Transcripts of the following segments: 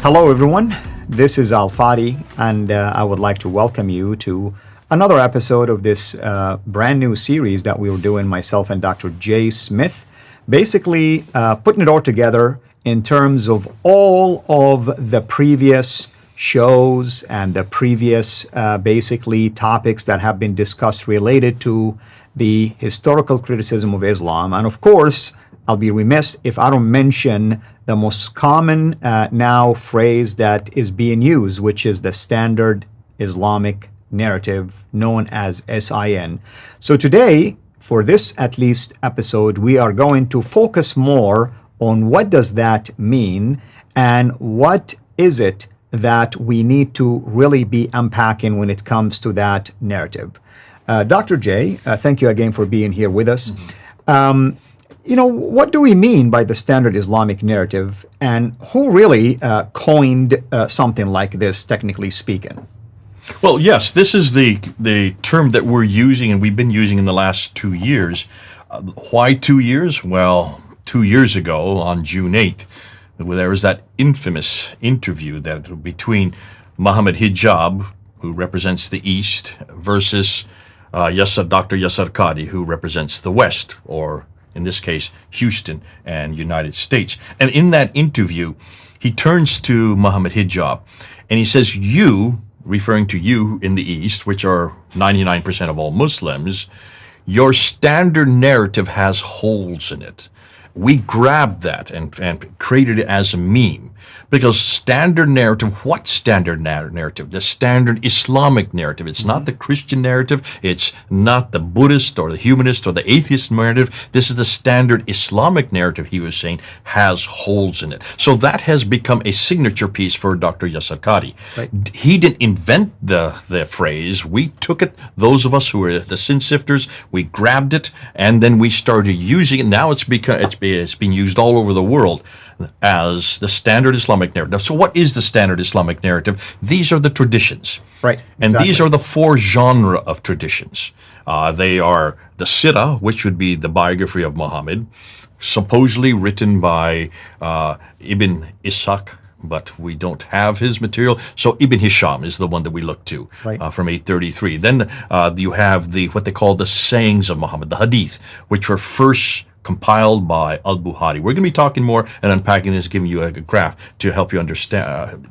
Hello, everyone. This is Al Fadi, and I would like to welcome you to another episode of this brand new series that we were doing, myself and Dr. Jay Smith. Basically, putting it all together in terms of all of the previous shows and the previous basically topics that have been discussed related to the historical criticism of Islam. And of course, I'll be remiss if I don't mention the most common now phrase that is being used, which is the standard Islamic narrative known as SIN. So today, for this at least episode, we are going to focus more on what does that mean and what is it that we need to really be unpacking when it comes to that narrative. Dr. J, thank you again for being here with us. What do we mean by the standard Islamic narrative, and who really coined something like this, technically speaking? Well, yes, this is the term that we're using and we've been using in the last 2 years. Why 2 years? Well, 2 years ago on June 8th, there was that infamous interview that between Muhammad Hijab, who represents the East, versus Dr. Yasser Qadi, who represents the West, or in this case, Houston and United States. And in that interview, he turns to Muhammad Hijab and he says, you, referring to you in the East, which are 99% of all Muslims, your standard narrative has holes in it. We grabbed that and created it as a meme. Because standard narrative, what standard narrative? The standard Islamic narrative. It's not the Christian narrative. It's not the Buddhist or the humanist or the atheist narrative. This is the standard Islamic narrative, he was saying, has holes in it. So that has become a signature piece for Dr. Yasser Qadi. Right. He didn't invent the phrase. We took it, those of us who are the sin sifters, we grabbed it, and then we started using it. Now it's being used all over the world as the standard Islamic narrative. So what is the standard Islamic narrative? These are the traditions. Right. And exactly. These are the four genres of traditions. They are the Sirah, which would be the biography of Muhammad, supposedly written by Ibn Ishaq, but we don't have his material. So Ibn Hisham is the one that we look to, right, from 833. Then you have what they call the sayings of Muhammad, the Hadith, which were first compiled by Al-Bukhari. We're going to be talking more and unpacking this, giving you a graph to help you understand,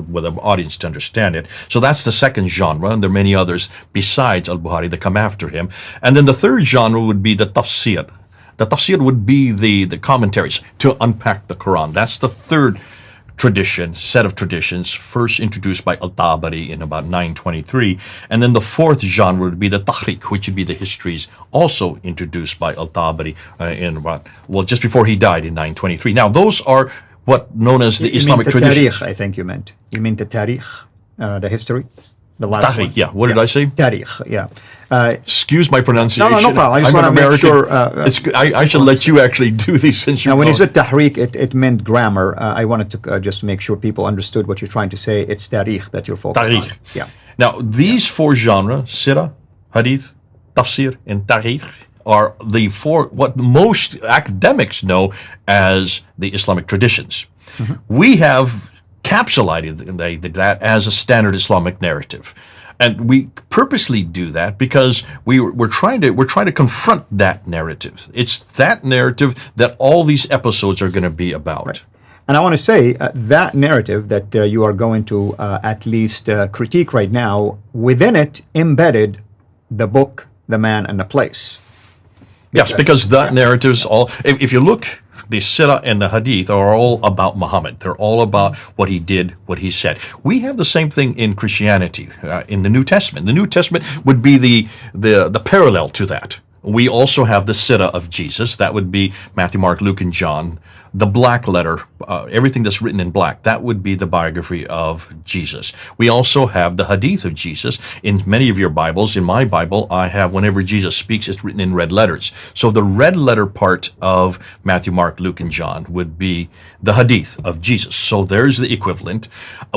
with the audience to understand it. So that's the second genre, and there are many others besides Al-Bukhari that come after him. And then the third genre would be the tafsir. The tafsir would be the commentaries to unpack the Quran. That's the third set of traditions, first introduced by Al-Tabari in about 923. And then the fourth genre would be the Tahriq, which would be the histories also introduced by Al-Tabari just before he died in 923. Now, those are what known as the Islamic traditions. Tarikh, I think you meant. You mean the Tarikh, the history? The last Tahriq, yeah. What did I say? Tarikh, yeah. Excuse my pronunciation. No problem. I just want to make sure. I should let you actually do these since you know. Now, when you said tahriq, it meant grammar. I wanted to just make sure people understood what you're trying to say. It's tarikh that you're focused on. Yeah. Now, these four genres, Sirah, Hadith, Tafsir, and Tarikh, are the four, what most academics know as the Islamic traditions. Mm-hmm. We have capsulated that as a standard Islamic narrative. And we purposely do that because we're trying to confront that narrative. It's that narrative that all these episodes are going to be about. Right. And I want to say that narrative that you are going to at least critique right now, within it embedded the book, the man, and the place. Yes, because that narrative's all. If you look, the Sirah and the Hadith are all about Muhammad. They're all about what he did, what he said. We have the same thing in Christianity, in the New Testament. The New Testament would be the parallel to that. We also have the Sirah of Jesus. That would be Matthew, Mark, Luke, and John. The black letter, everything that's written in black, that would be the biography of Jesus. We also have the Hadith of Jesus. In many of your Bibles, in my Bible, I have whenever Jesus speaks, it's written in red letters. So the red letter part of Matthew, Mark, Luke, and John would be the Hadith of Jesus. So there's the equivalent.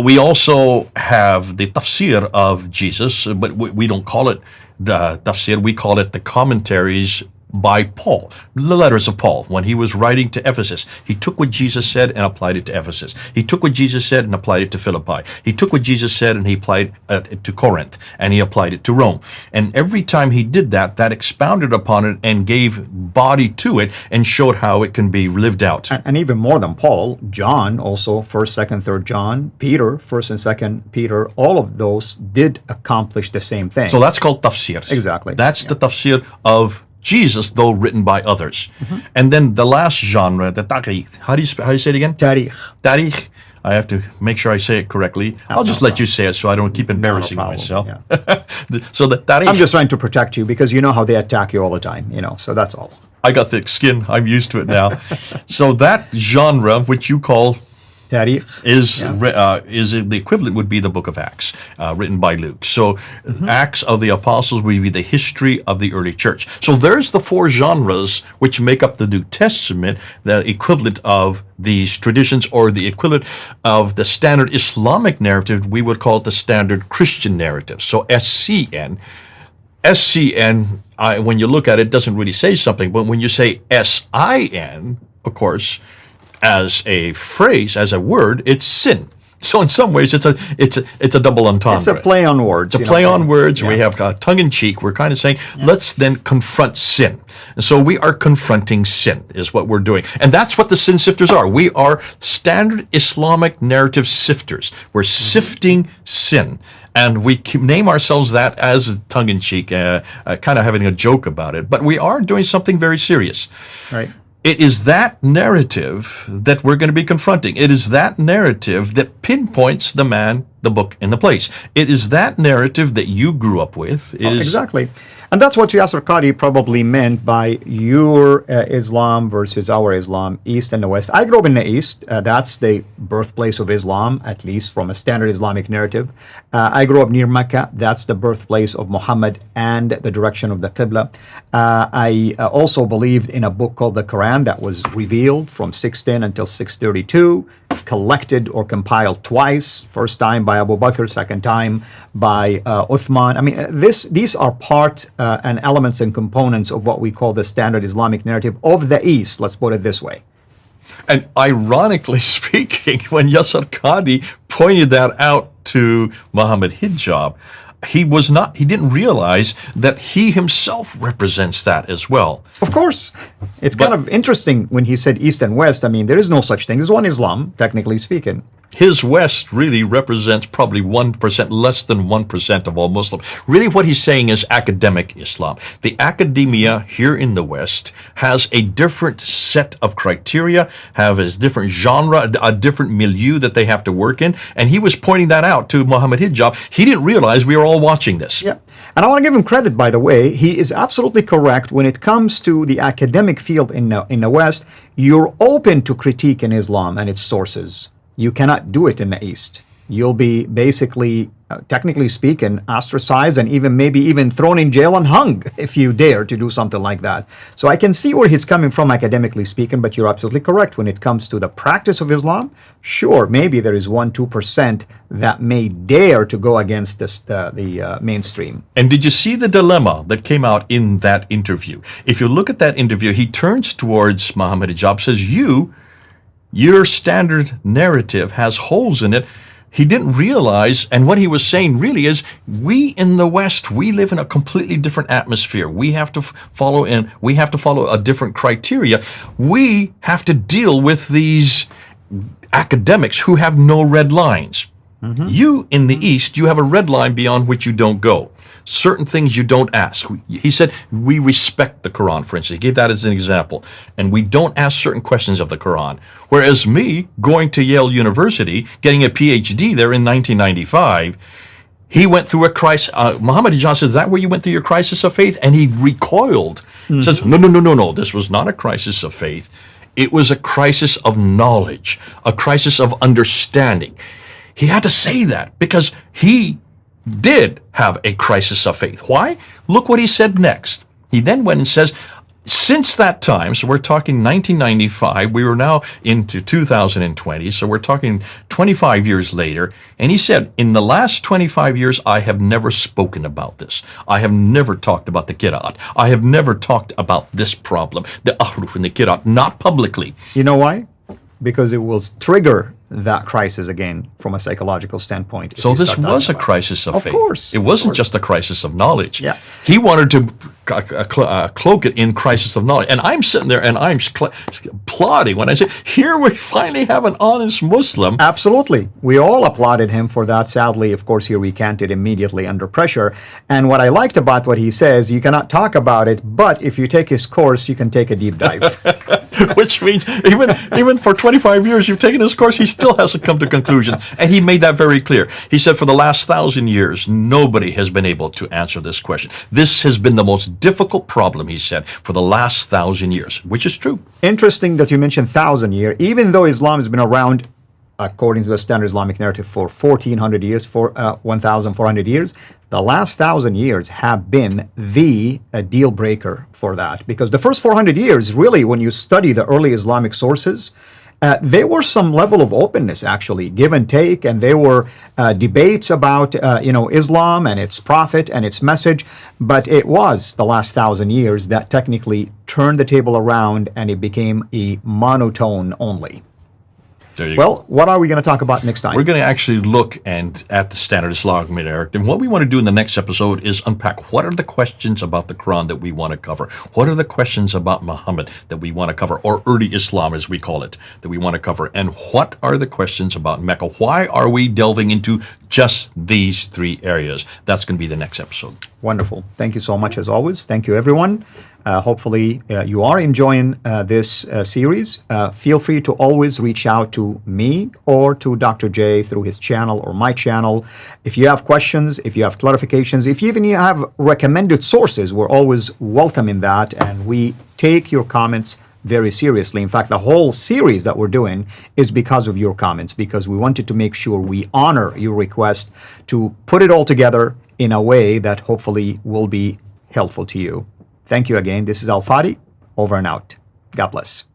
We also have the tafsir of Jesus, but we don't call it the tafsir. We call it the commentaries by Paul. The letters of Paul, when he was writing to Ephesus, he took what Jesus said and applied it to Ephesus. He took what Jesus said and applied it to Philippi. He took what Jesus said and he applied it to Corinth, and he applied it to Rome. And every time he did that, that expounded upon it and gave body to it and showed how it can be lived out. And even more than Paul, John also, 1st, 2nd, 3rd John, Peter, 1st and 2nd Peter, all of those did accomplish the same thing. So that's called tafsir. Exactly. That's the tafsir of Jesus, though written by others. And then the last genre, the tarikh. How do you say it again? Tarikh. Tarikh. I have to make sure I say it correctly. I'll just let you say it so I don't keep embarrassing myself. Yeah. So the tarikh. I'm just trying to protect you because you know how they attack you all the time, so that's all. I got thick skin. I'm used to it now. So that genre, which you call Tarikh. is the equivalent would be the book of Acts, written by Luke. So Acts of the Apostles would be the history of the early church. So there's the four genres which make up the New Testament, the equivalent of these traditions, or the equivalent of the standard Islamic narrative. We would call it the standard Christian narrative. So SCN, when you look at it, doesn't really say something, but when you say SIN, of course, as a phrase, as a word, it's sin. So in some ways, it's a double entendre. It's a play on words. It's a play on words. Yeah. We have tongue in cheek. We're kind of saying, let's then confront sin. And so we are confronting sin, is what we're doing. And that's what the sin sifters are. We are standard Islamic narrative sifters. We're sifting sin. And we name ourselves that as tongue in cheek, kind of having a joke about it. But we are doing something very serious. Right. It is that narrative that we're going to be confronting. It is that narrative that pinpoints the man, the book, and the place. It is that narrative that you grew up with. Exactly. And that's what Yasser Qadhi probably meant by your Islam versus our Islam, East and the West. I grew up in the East. That's the birthplace of Islam, at least from a standard Islamic narrative. I grew up near Mecca. That's the birthplace of Muhammad and the direction of the Qibla. I also believed in a book called the Quran that was revealed from 610 until 632, collected or compiled twice. First time by Abu Bakr, second time by Uthman. I mean, these are part and elements and components of what we call the standard Islamic narrative of the East. Let's put it this way. And ironically speaking, when Yasser Qadhi pointed that out to Muhammad Hijab, he didn't realize that he himself represents that as well. Of course. It's kind of interesting when he said East and West. I mean, there is no such thing. There's one Islam, technically speaking. His West really represents probably 1%, less than 1% of all Muslims. Really what he's saying is academic Islam. The academia here in the West has a different set of criteria, have a different genre, a different milieu that they have to work in. And he was pointing that out to Muhammad Hijab. He didn't realize we were all watching this. Yeah. And I want to give him credit, by the way. He is absolutely correct when it comes to the academic field in the West. You're open to critique in Islam and its sources. You cannot do it in the East. You'll be basically, technically speaking, ostracized and maybe even thrown in jail and hung if you dare to do something like that. So I can see where he's coming from academically speaking, but you're absolutely correct. When it comes to the practice of Islam, sure, maybe there is 1-2% that may dare to go against the mainstream. And did you see the dilemma that came out in that interview? If you look at that interview, he turns towards Muhammad Hijab, says, your standard narrative has holes in it. He didn't realize, and what he was saying really is, we in the West, we live in a completely different atmosphere. We have to follow a different criteria. We have to deal with these academics who have no red lines. Mm-hmm. You in the East, you have a red line beyond which you don't go. Certain things you don't ask. He said, we respect the Quran, for instance. He gave that as an example. And we don't ask certain questions of the Quran. Whereas me, going to Yale University, getting a PhD there in 1995, he went through a crisis. Muhammad Hijab says, is that where you went through your crisis of faith? And he recoiled. Mm-hmm. Says, no. This was not a crisis of faith. It was a crisis of knowledge, a crisis of understanding. He had to say that because he did have a crisis of faith. Why? Look what he said next. He then went and says, since that time, so we're talking 1995, we were now into 2020, so we're talking 25 years later, and he said, in the last 25 years, I have never spoken about this. I have never talked about the Qira'at. I have never talked about this problem, the Ahruf and the Qira'at, not publicly. You know why? Because it will trigger that crisis again from a psychological standpoint. So this was a crisis of faith. Of course. It wasn't just a crisis of knowledge. Yeah. He wanted to cloak it in crisis of knowledge. And I'm sitting there and I'm applauding when I say, here we finally have an honest Muslim. Absolutely. We all applauded him for that. Sadly, of course, he recanted immediately under pressure. And what I liked about what he says, you cannot talk about it, but if you take his course, you can take a deep dive. Which means even for 25 years you've taken his course, he still hasn't come to conclusions. And he made that very clear. He said for the last 1,000 years, nobody has been able to answer this question. This has been the most difficult problem, he said, for the last 1,000 years, which is true. Interesting that you mentioned 1,000 years. Even though Islam has been around, according to the standard Islamic narrative, for 1,400 years, for 1,400 years, the last 1,000 years have been the deal breaker for that. Because the first 400 years, really, when you study the early Islamic sources, there were some level of openness, actually, give and take, and there were debates about, Islam and its prophet and its message. But it was the last 1,000 years that technically turned the table around, and it became a monotone only. Well, what are we going to talk about next time? We're going to actually look at the standard Islamic narrative. And what we want to do in the next episode is unpack what are the questions about the Quran that we want to cover? What are the questions about Muhammad that we want to cover, or early Islam as we call it, that we want to cover? And what are the questions about Mecca? Why are we delving into just these three areas? That's going to be the next episode. Wonderful. Thank you so much, as always. Thank you, everyone. Hopefully you are enjoying this series. Feel free to always reach out to me or to Dr. J through his channel or my channel. If you have questions, if you have clarifications, if even you have recommended sources, we're always welcome in that, and we take your comments very seriously. In fact, the whole series that we're doing is because of your comments, because we wanted to make sure we honor your request to put it all together in a way that hopefully will be helpful to you. Thank you again. This is Al Fadi, over and out. God bless.